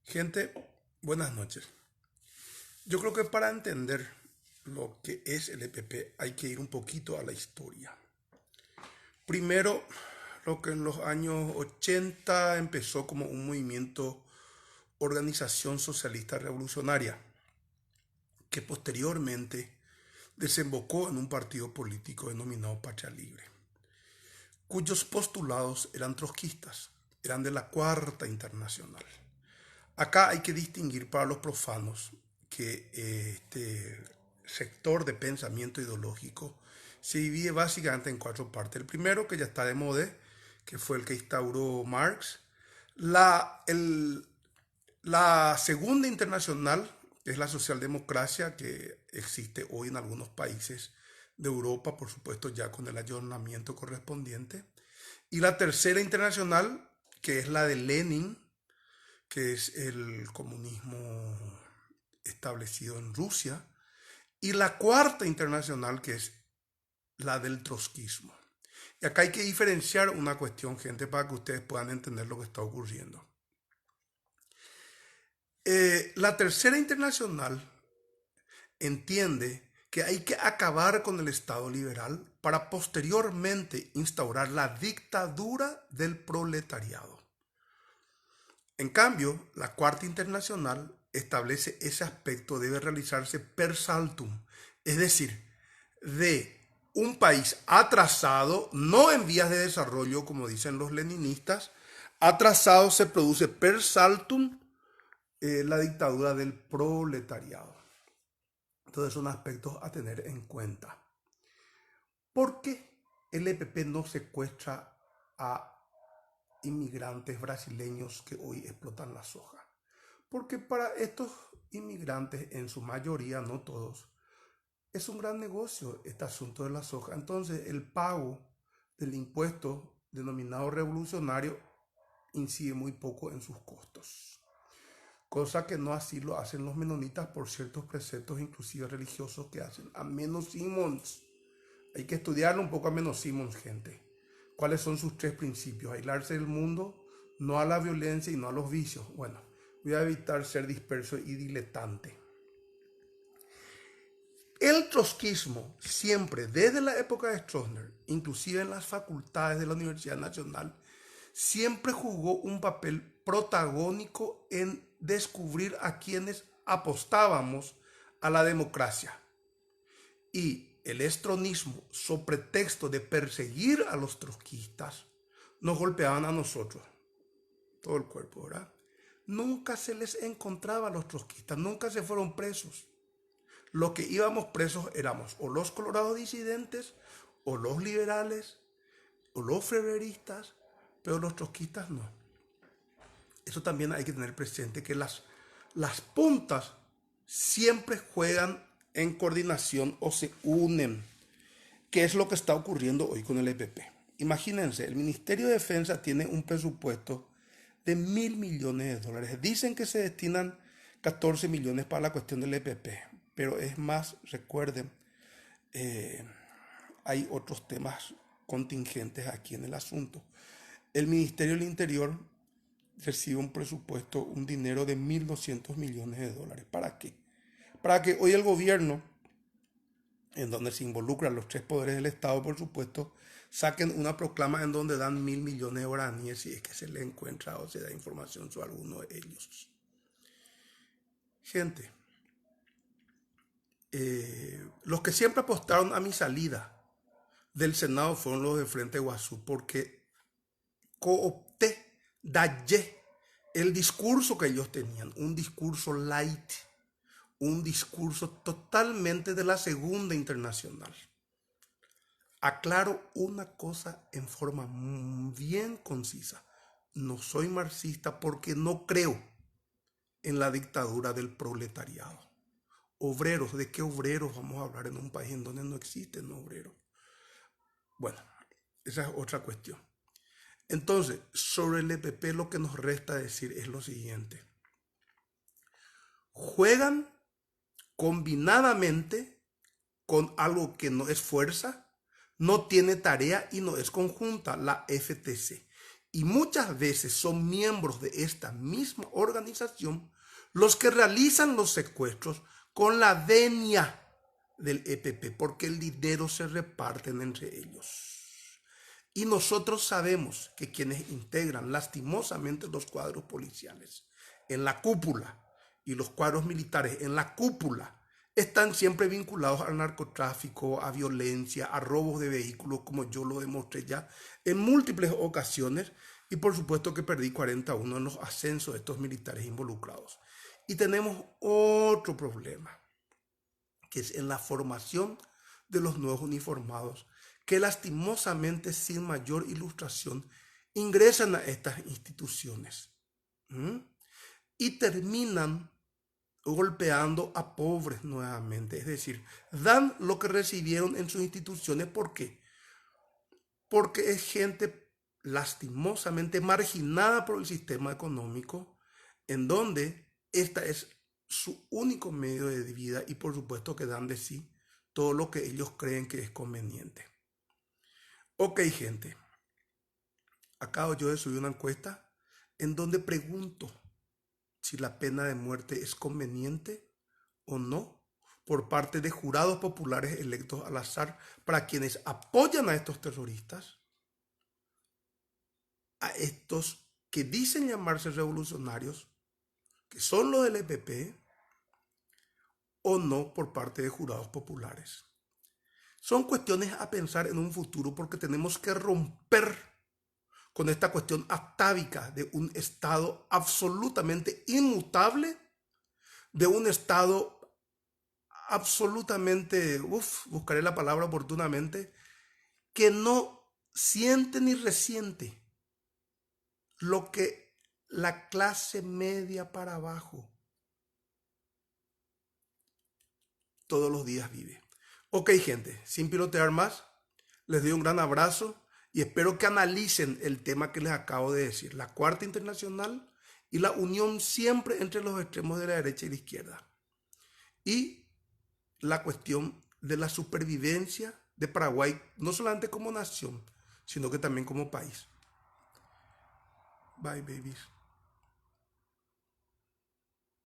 Gente, buenas noches. Yo creo que para entender lo que es el EPP hay que ir un poquito a la historia. Primero, lo que en los años 80 empezó como un movimiento organización socialista revolucionaria, que posteriormente desembocó en un partido político denominado Patria Libre, cuyos postulados eran trotskistas, eran de la Cuarta Internacional. Acá hay que distinguir para los profanos que este sector de pensamiento ideológico se divide básicamente en cuatro partes. El primero, que ya está de moda, que fue el que instauró Marx. La, el- la segunda internacional, que es la socialdemocracia, que existe hoy en algunos países de Europa, por supuesto ya con el ayornamiento correspondiente. Y la tercera internacional, que es la de Lenin, que es el comunismo establecido en Rusia, y la cuarta internacional, que es la del trotskismo. Y acá hay que diferenciar una cuestión, gente, para que ustedes puedan entender lo que está ocurriendo. La tercera internacional entiende que hay que acabar con el Estado liberal para posteriormente instaurar la dictadura del proletariado. En cambio, la Cuarta Internacional establece ese aspecto debe realizarse per saltum, es decir, de un país atrasado, no en vías de desarrollo, como dicen los leninistas, atrasado se produce per saltum la dictadura del proletariado. Entonces son aspectos a tener en cuenta. ¿Por qué el EPP no secuestra a inmigrantes brasileños que hoy explotan la soja? Porque para estos inmigrantes, en su mayoría, no todos, es un gran negocio este asunto de la soja. Entonces, el pago del impuesto denominado revolucionario incide muy poco en sus costos. Cosa que no así lo hacen los menonitas por ciertos preceptos, inclusive religiosos, que hacen a menos Simons. Hay que estudiarlo un poco a menos Simons, gente. ¿Cuáles son sus tres principios? Aislarse del mundo, no a la violencia y no a los vicios. Bueno, voy a evitar ser disperso y diletante. El trotskismo siempre, desde la época de Stroessner, inclusive en las facultades de la Universidad Nacional, siempre jugó un papel protagónico en descubrir a quienes apostábamos a la democracia. Y el estronismo, sobre pretexto de perseguir a los trotskistas, nos golpeaban a nosotros, todo el cuerpo, ¿verdad? Nunca se les encontraba a los trotskistas, nunca se fueron presos. Los que íbamos presos éramos o los colorados disidentes, o los liberales, o los freveristas, pero los trotskistas no. Eso también hay que tener presente, que las puntas siempre juegan en coordinación o se unen. ¿Qué es lo que está ocurriendo hoy con el EPP? Imagínense, el Ministerio de Defensa tiene un presupuesto de $1.000 millones. Dicen que se destinan 14 millones para la cuestión del EPP, pero es más, recuerden, eh, hay otros temas contingentes aquí en el asunto. El Ministerio del Interior recibe un presupuesto, un dinero de $1.200 millones. ¿Para qué? Para que hoy el gobierno, en donde se involucran los tres poderes del Estado, por supuesto, saquen una proclama en donde dan 1.000 millones de guaraníes si es que se le encuentra o se da información sobre alguno de ellos. Gente, los que siempre apostaron a mi salida del Senado fueron los de Frente Guazú, porque coopté, dallé el discurso que ellos tenían, un discurso light, un discurso totalmente de la Segunda Internacional. Aclaro una cosa en forma bien concisa. No soy marxista porque no creo en la dictadura del proletariado. Obreros, ¿de qué obreros vamos a hablar en un país en donde no existen obreros? Bueno, esa es otra cuestión. Entonces, sobre el EPP lo que nos resta decir es lo siguiente. Juegan combinadamente con algo que no es fuerza, no tiene tarea y no es conjunta, la FTC. Y muchas veces son miembros de esta misma organización los que realizan los secuestros con la venia del EPP, porque el dinero se reparten entre ellos. Y nosotros sabemos que quienes integran lastimosamente los cuadros policiales en la cúpula y los cuadros militares en la cúpula están siempre vinculados al narcotráfico, a violencia, a robos de vehículos, como yo lo demostré ya en múltiples ocasiones, y por supuesto que perdí 41 en los ascensos de estos militares involucrados. Y tenemos otro problema, que es en la formación de los nuevos uniformados, que lastimosamente sin mayor ilustración ingresan a estas instituciones y terminan golpeando a pobres nuevamente. Es decir, dan lo que recibieron en sus instituciones. ¿Por qué? Porque es gente lastimosamente marginada por el sistema económico, en donde esta es su único medio de vida y por supuesto que dan de sí todo lo que ellos creen que es conveniente. Ok, gente, acabo yo de subir una encuesta en donde pregunto si la pena de muerte es conveniente o no por parte de jurados populares electos al azar para quienes apoyan a estos terroristas, a estos que dicen llamarse revolucionarios, que son los del EPP, o no por parte de jurados populares. Son cuestiones a pensar en un futuro porque tenemos que romper con esta cuestión atávica de un Estado absolutamente inmutable, de un Estado absolutamente, buscaré la palabra oportunamente, que no siente ni resiente lo que la clase media para abajo todos los días vive. Ok, gente, sin pilotear más, les doy un gran abrazo y espero que analicen el tema que les acabo de decir, la Cuarta Internacional y la unión siempre entre los extremos de la derecha y la izquierda. Y la cuestión de la supervivencia de Paraguay, no solamente como nación, sino que también como país. Bye, babies.